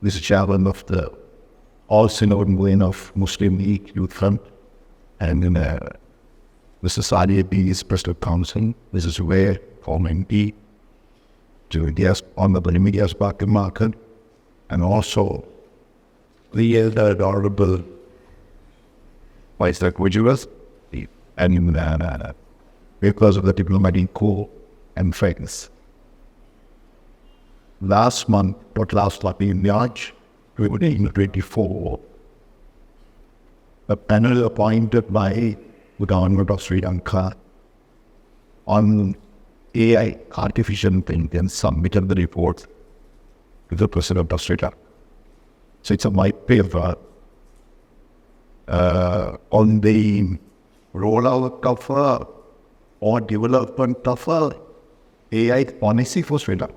This is chairman of the All Synod Wing of Muslim League Youth Front, and Mr. Sadi B is President Council. This is where forming D to the Honorable Media's Market Market, and also the Honorable Vice Secretary and because of the diplomatic corps and friends. Last month in March 2024, a panel appointed by the government of Sri Lanka on AI, artificial intelligence, submitted the report to the President of Sri Lanka. So it's a white paper on the rollout of or development of AI policy for Sri Lanka.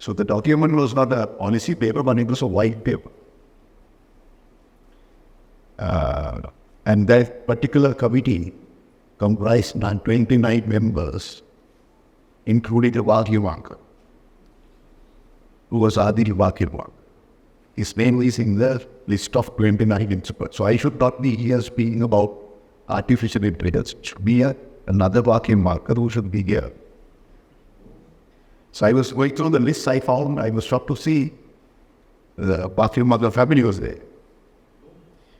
So the document was not a policy paper, but it was a white paper. And that particular committee comprised 29 members, including the Wakil, who was Adi Wakil. His name is in the list of 29 experts. So I should not be here speaking about artificial intelligence. It should be another Wakil who should be here. So I was going through the list I found. I was shocked to see the Wakil family was there.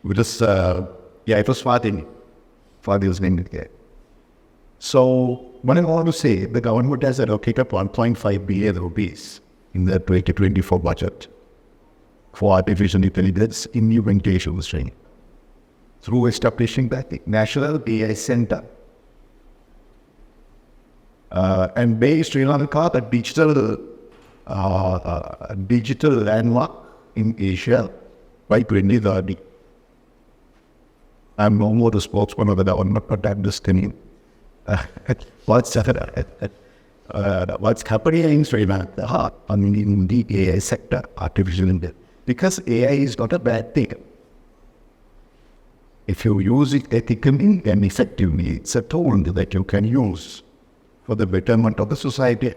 It was, it was Fadi. Fadi was named there. So what I want to say, the government has allocated 1.5 billion rupees in the 2024 budget for artificial intelligence implementation training through establishing the National AI Center. And based Sri Lanka, the digital landmark in Asia by 2030. I'm no more the spokesman of the government, but I'm just telling what's happening in Sri Lanka in the AI sector, artificial intelligence. Because AI is not a bad thing. If you use it ethically and effectively, it's a tool that you can use for the betterment of the society.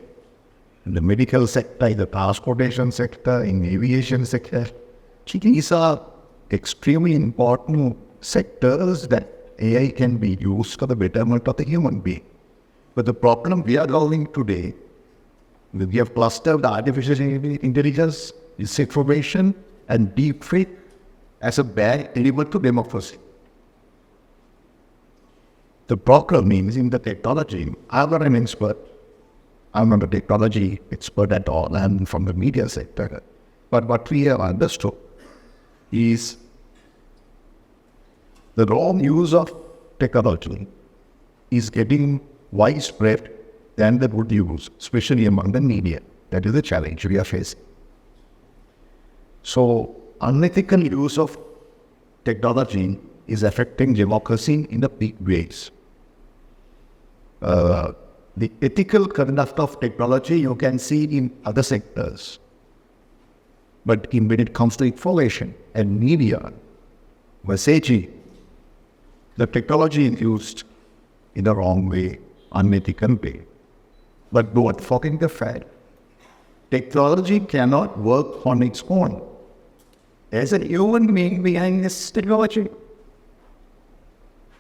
In the medical sector, in the transportation sector, in the aviation sector, these are extremely important sectors that AI can be used for the betterment of the human being. But the problem we are solving today, we have clustered artificial intelligence, disinformation, and deepfake as a bad element to democracy. The problem is in the technology. I'm not an expert. I'm not a technology expert at all. I'm from the media sector. But what we have understood is the wrong use of technology is getting widespread than the good use, especially among the media. That is the challenge we are facing. So, unethical use of technology is affecting democracy in a big ways. The ethical conduct of technology you can see in other sectors. But when it comes to information and media, messaging, the technology is used in the wrong way, unethical way. But don't forget the fact, technology cannot work on its own. There's a human being behind this technology.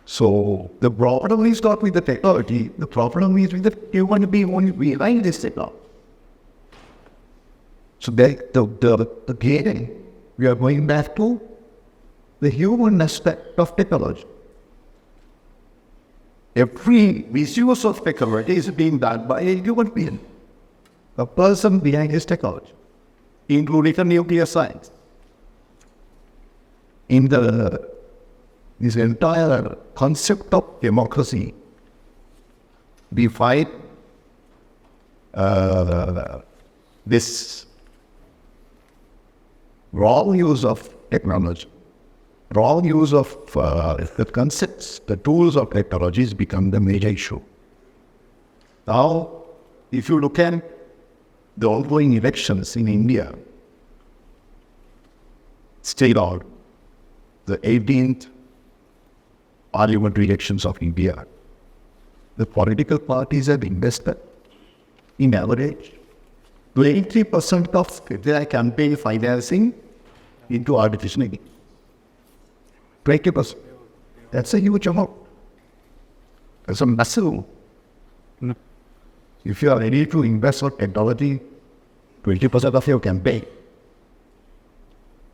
So the problem is not with the technology, the problem is with the human being behind this technology. So again, we are going back to the human aspect of technology. Every misuse of technology is being done by a human being, a person behind his technology, including the nuclear science. In this entire concept of democracy, we find this wrong use of technology, wrong use of the concepts, the tools of technologies become the major issue. Now, if you look at the ongoing elections in India, state out the 18th parliamentary elections of India, the political parties have invested in average 23% of their campaign financing into artificial intelligence. 20%. That's a huge amount. That's a massive. If you are ready to invest in technology, 20% of your campaign,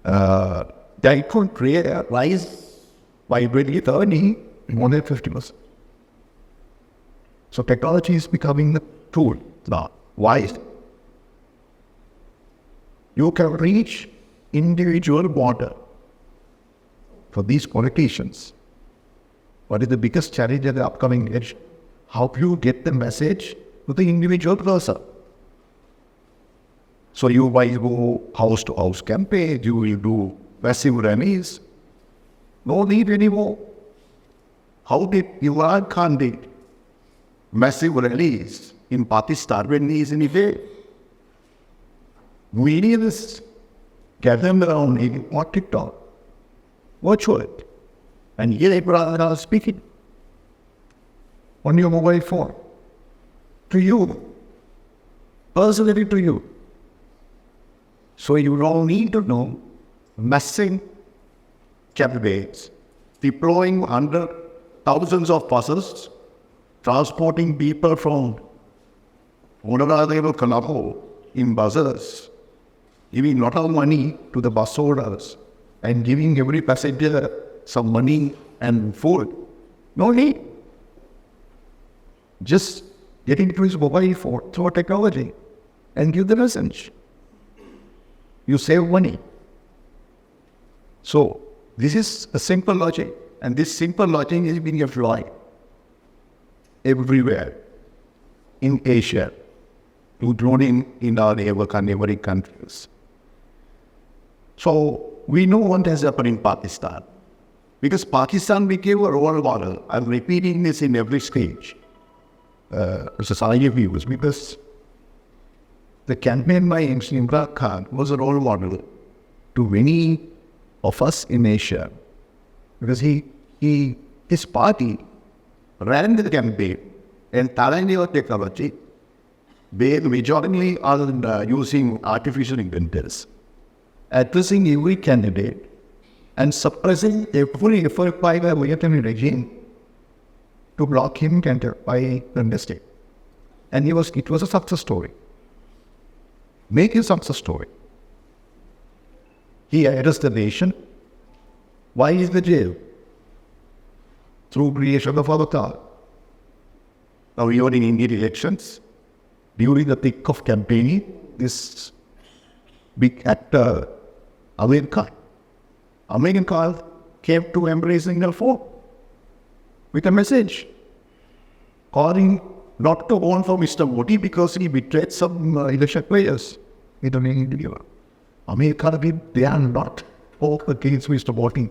that could create a rise by really earning more than 50%. So technology is becoming the tool now. Why is it? You can reach individual border for these politicians. What is the biggest challenge in the upcoming age? How do you get the message to the individual person? So you might go house to house campaign, you will do massive rallies. No need anymore. How did Iran Khan did massive rallies in Pakistan when he is in Iran? Millions gathered around him on TikTok, virtual. And here Ibrahim are speaking on your mobile phone to you, personally to you. So you don't need to know massive campaigns, deploying thousands of buses, transporting people from Honorable Colombo in buses, giving lot of money to the bus owners and giving every passenger some money and food. No need. Just get into his mobile phone through technology and give the message. You save money. So this is a simple logic, and this simple logic is being applied everywhere in Asia, including in our neighboring countries. So we know what has happened in Pakistan, because Pakistan became a role model. I'm repeating this in every stage. Society views, because the campaign by Imran Khan was a role model to many of us in Asia, because his party ran the campaign entirely on technology, based majorly on using artificial intelligence, addressing every candidate and suppressing every effort by the military regime to block him by the state. And it was a success story. Make a success story. He addressed the nation. Why is the jail? Through creation of avatar. Now even in Indian elections, during the thick of campaigning, this big actor, American Khan came to embracing the form with a message calling not to vote for Mr. Modi because he betrayed some election players. American, they are not all against Mr. Modi,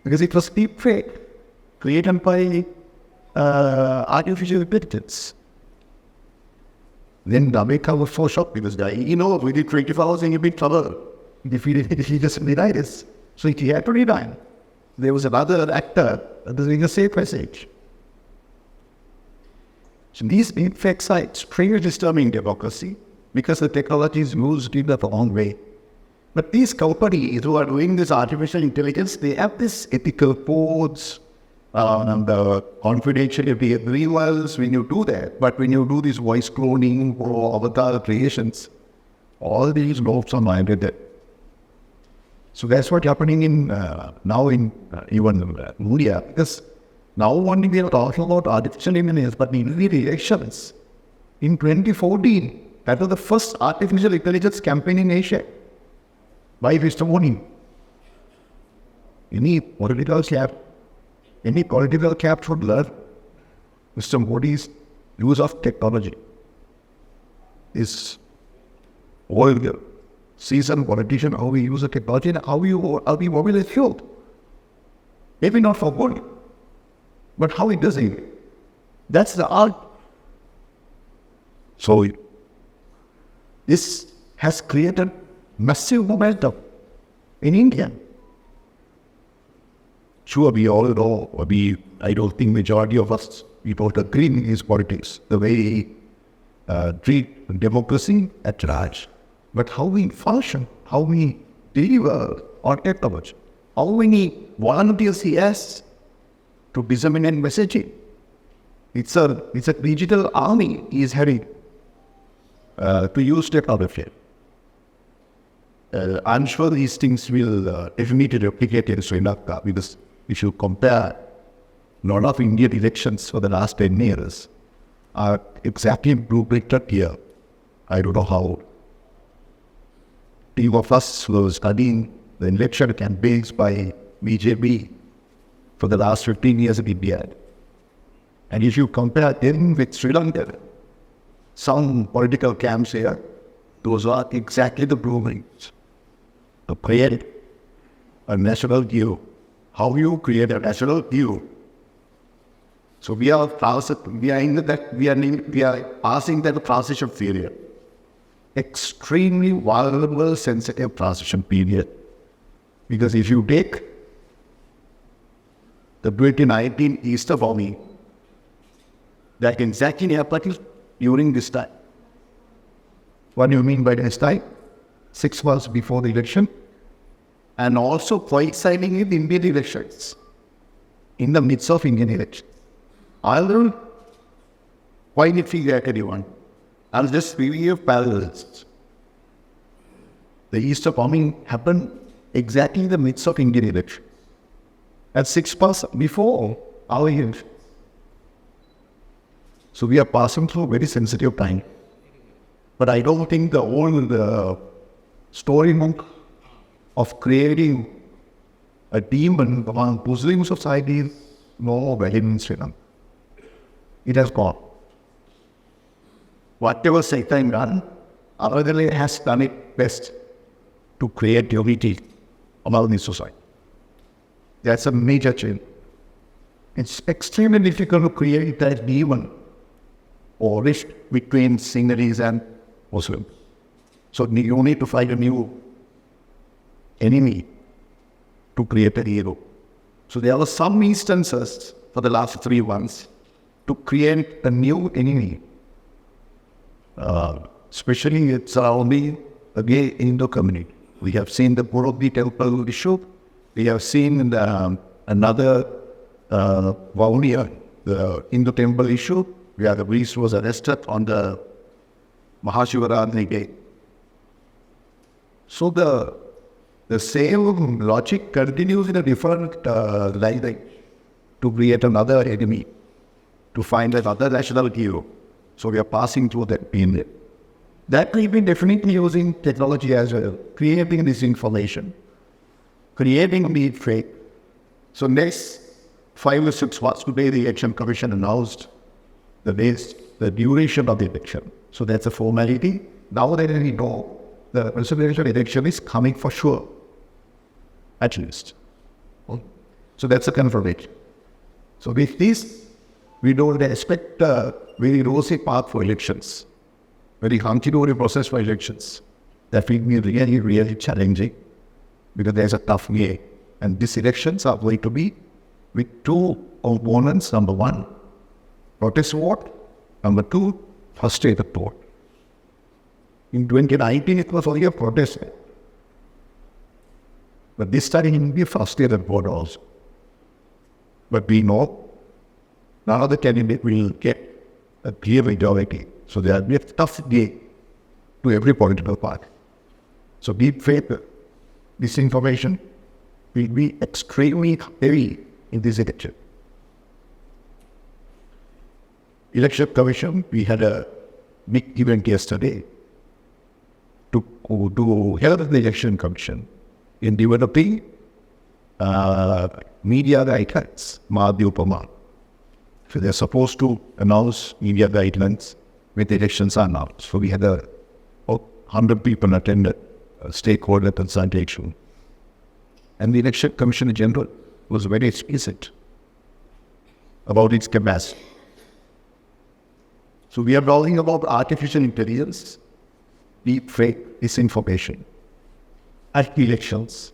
because it was deep fake created by artificial intelligence. Then America was so shocked because he knows within 24 hours he'll be in trouble. He just denied this. So he had to resign. There was another actor doing the same message. So these fake sites are disturbing democracy because the technology is used in the wrong way. But these companies who are doing this artificial intelligence, they have this ethical codes and the confidentiality agreements when you do that. But when you do this voice cloning or avatar creations, all these laws are violated. So that's what's happening in now in even India, because now only we are talking about artificial intelligence, but in the elections in 2014, that was the first artificial intelligence campaign in Asia by Mr. Modi. Any political cap should learn Mr. Modi's use of technology. Is all seasoned politician, how we use the technology and how we mobilize fuel. Maybe not for good, but how it does it. That's the art. So this has created massive momentum in India. Sure, we all know, I don't think majority of us, we don't agree in his politics, the way treat democracy at large, but how we function, how we deliver our technology, how many volunteers he has to disseminate messaging. It's a digital army he is having to use technology. I'm sure these things will definitely replicate in Sri Lanka, because if you compare a lot of Indian elections for the last 10 years are exactly blueprinted here. I don't know how. Team of us were studying the election campaigns by BJP for the last 15 years in India. And if you compare them with Sri Lanka, some political camps here, those are exactly the blueprints to create a national view. How you create a national view. So we are passing that transition period. Extremely vulnerable, sensitive transition period. Because if you take the 2019 Easter bombing, that exactly happened during this time. What do you mean by this time? 6 months before the election, and also coinciding with Indian elections, in the midst of Indian elections. I'll not point a finger at anyone. I'll just give you parallels. The Easter bombing happened exactly in the midst of Indian elections, and 6 months before our elections. So we are passing through a very sensitive time. But I don't think the whole story of creating a demon among Muslim societies is no valid in Sri Lanka. It has gone. Whatever Satan done, Aradale has done it best to create unity among the society. That's a major change. It's extremely difficult to create that demon or rift between Sinhalese and Muslims. So you need to find a new enemy to create a hero. So there are some instances for the last 3 months to create a new enemy. Especially it's surrounding the gay Hindu community. We have seen the Borobhi temple issue. We have seen another Vaunia, the Hindu temple issue, where the priest was arrested on the Mahashivaratri day. So the same logic continues in a different light to create another enemy, to find another national hero. So we are passing through that period. That we've been definitely using technology as well, creating this information, creating the fake. So next 5 or 6 months today, the Election Commission announced the duration of the election. So that's a formality. Now that we know the presidential election is coming for sure, at least. So that's a confirmation. So with this, we don't expect a very rosy path for elections, very hunky-dory process for elections. That will be really, really challenging because there's a tough game. And these elections are going to be with 2 components. Number 1, protest vote. Number 2, frustrated vote. In 2019, it was only a protest vote. But this time it will be a frustrated vote also. But we know now the candidate will get a clear majority. So there will be a tough day to every political party. So deep fake, disinformation will be extremely heavy in this election. Election Commission, we had a big event yesterday to help the Election Commission in developing media guidelines, Madhyupama. So they're supposed to announce media guidelines when the elections are announced. So we had 100 people attended a stakeholder consultation. And the Election Commission in general was very explicit about its capacity. So we are talking about artificial intelligence, deep fake, disinformation at elections.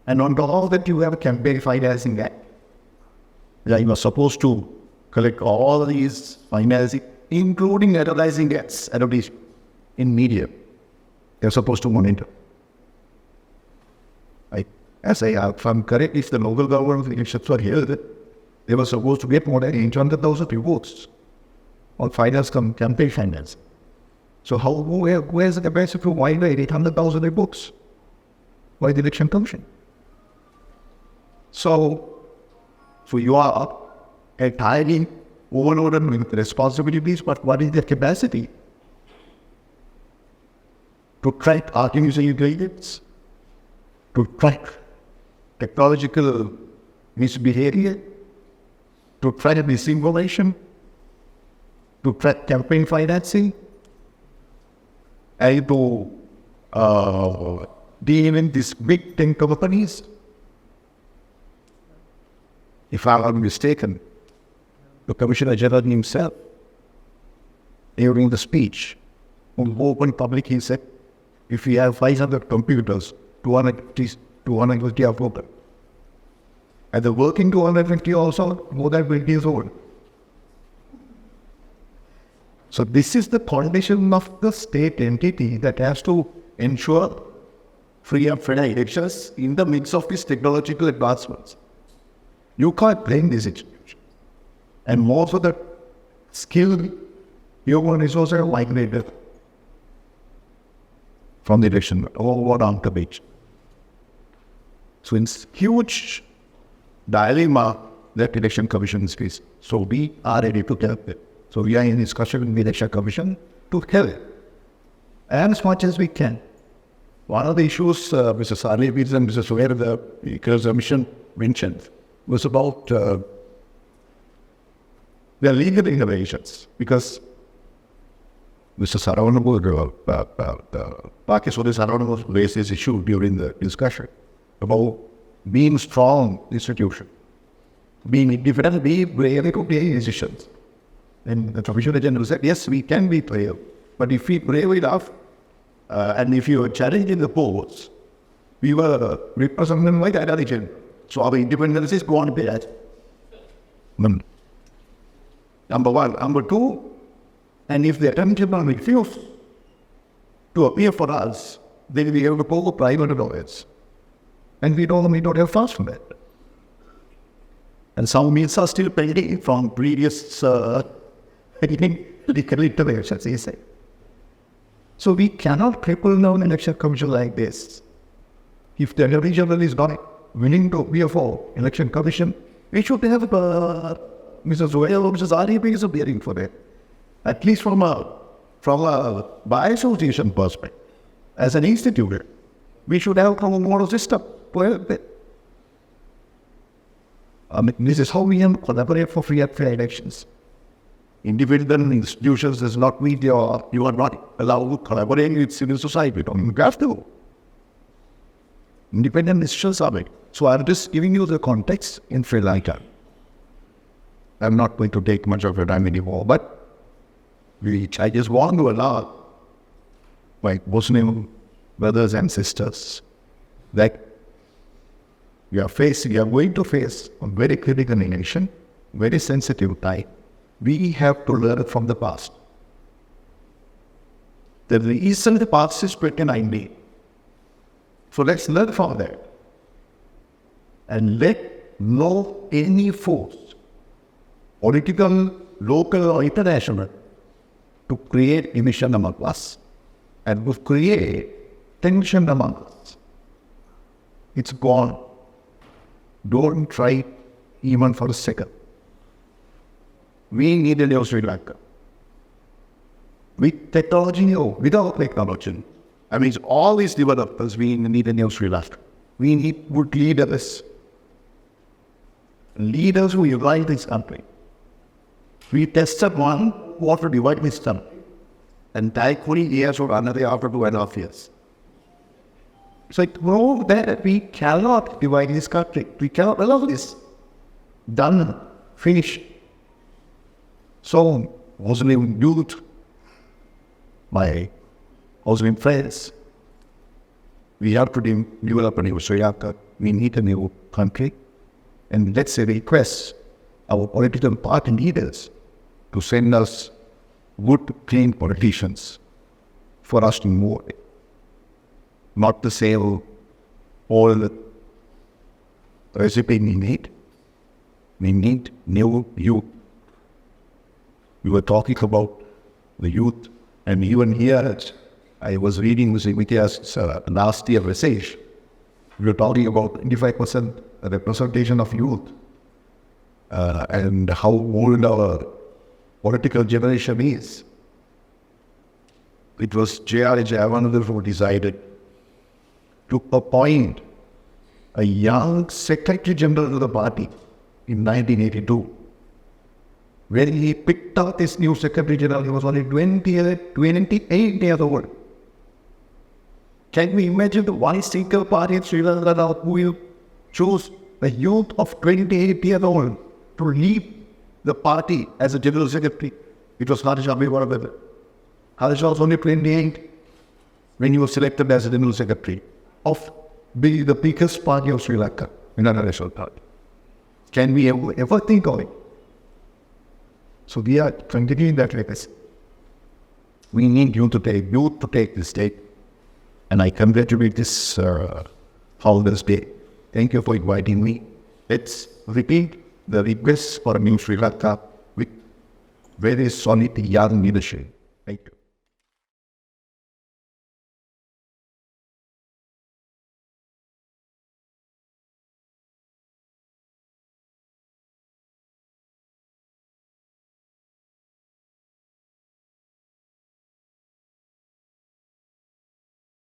And on top of that, you have a campaign financing act. You are supposed to collect all these financing including advertising ads, advertising in media. They're supposed to monitor. Right? If I'm correct, if the local government elections were held, they were supposed to get more than 800,000 votes on finance campaign finance. So who has the capacity to violate 800,000 votes by the election commission? So you are entirely overloaded with responsibilities, but what is their capacity to track artificial intelligence, to track technological misbehavior, to track disinformation, to track campaign financing, and to deal in these big tech companies? If I'm not mistaken, the Commissioner General himself, during the speech, on open public, he said, if we have 500 computers, 250 are open. And the working 250 also more than 20 years old. So this is the condition of the state entity that has to ensure free and fair elections in the midst of these technological advancements. You can't blame this institution. And most of the skilled human resources are migrated from the election over on the beach. So it's huge dilemma that election commission is facing. So we are ready to help it. So we are in discussion with the election commission to help as much as we can. One of the issues Mr. Sarlevis and Mr. Suhair, the commission mentioned, was about the legal innovations, because Mr. Pakistan Saravanabu raised this issue during the discussion about being strong institution, being independent, be brave to take decisions. And the Commissioner General said, yes, we can be brave, but if we brave enough, and if you are challenging the polls, we were represented by the intelligence. So our independence is going to be that. Number one. Number two, and if the attorney general refuse to appear for us, then we have to call private lawyers. And we don't have funds for that. And some means are still pending from previous legal interventions, he said. So we cannot cripple down an election commission like this. If the attorney general is not willing to appear for election commission, we should have Mr. Zoel or Mr. Zarib is appearing for that. At least from a by association perspective, as an institute, we should have a moral system to help it. This is how we can collaborate for free and fair elections. Independent institutions does not mean you are not allowed to collaborate with civil society. You have to. Independent institutions are made. So I'm just giving you the context in Sri Lanka. I'm not going to take much of your time anymore, but I just want to allow my Muslim brothers and sisters that we are going to face a very critical election, very sensitive time. We have to learn from the past. The recent past is 2019. So let's learn from that. And let no any force, political, local or international, to create division among us and to create tension among us. It's gone. Don't try even for a second. We need a new Sri Lanka. With technology or without technology, I mean, all these developers, we need a new Sri Lanka. We need good leaders. Leaders who unite this country. We tested one who wanted to divide this country. And died 20 years or another after 2.5 years. So it proved that we cannot divide this country. We cannot allow this. Done. Finished. So, Muslim youth, my Muslim friends, we have to develop a new Sri Lanka. We need a new country. And let's request our political party leaders to send us good, clean politicians for us to move away. Not the same old recipe we need. We need new youth. We were talking about the youth, and even here, I was reading Mr. Vitya's last year message. We were talking about 25% representation of youth and how old our political generation is. It was J.R. Jayavarnadar who decided to appoint a young Secretary General of the party in 1982. When he picked out this new Secretary General, he was only 28 years old. Can we imagine the one single party in Sri Lanka now who will choose a youth of 28 years old to lead the party as a General Secretary? It was Harish Abhivaradana. Harish was only 28 when he was selected as a General Secretary of the biggest party of Sri Lanka, National Party. Can we ever think of it? So we are continuing that legacy. We need youth to take this day. And I congratulate this Founders Day. Thank you for inviting me. Let's repeat the request for a new Sri Lanka with very solid young leadership. Thank you.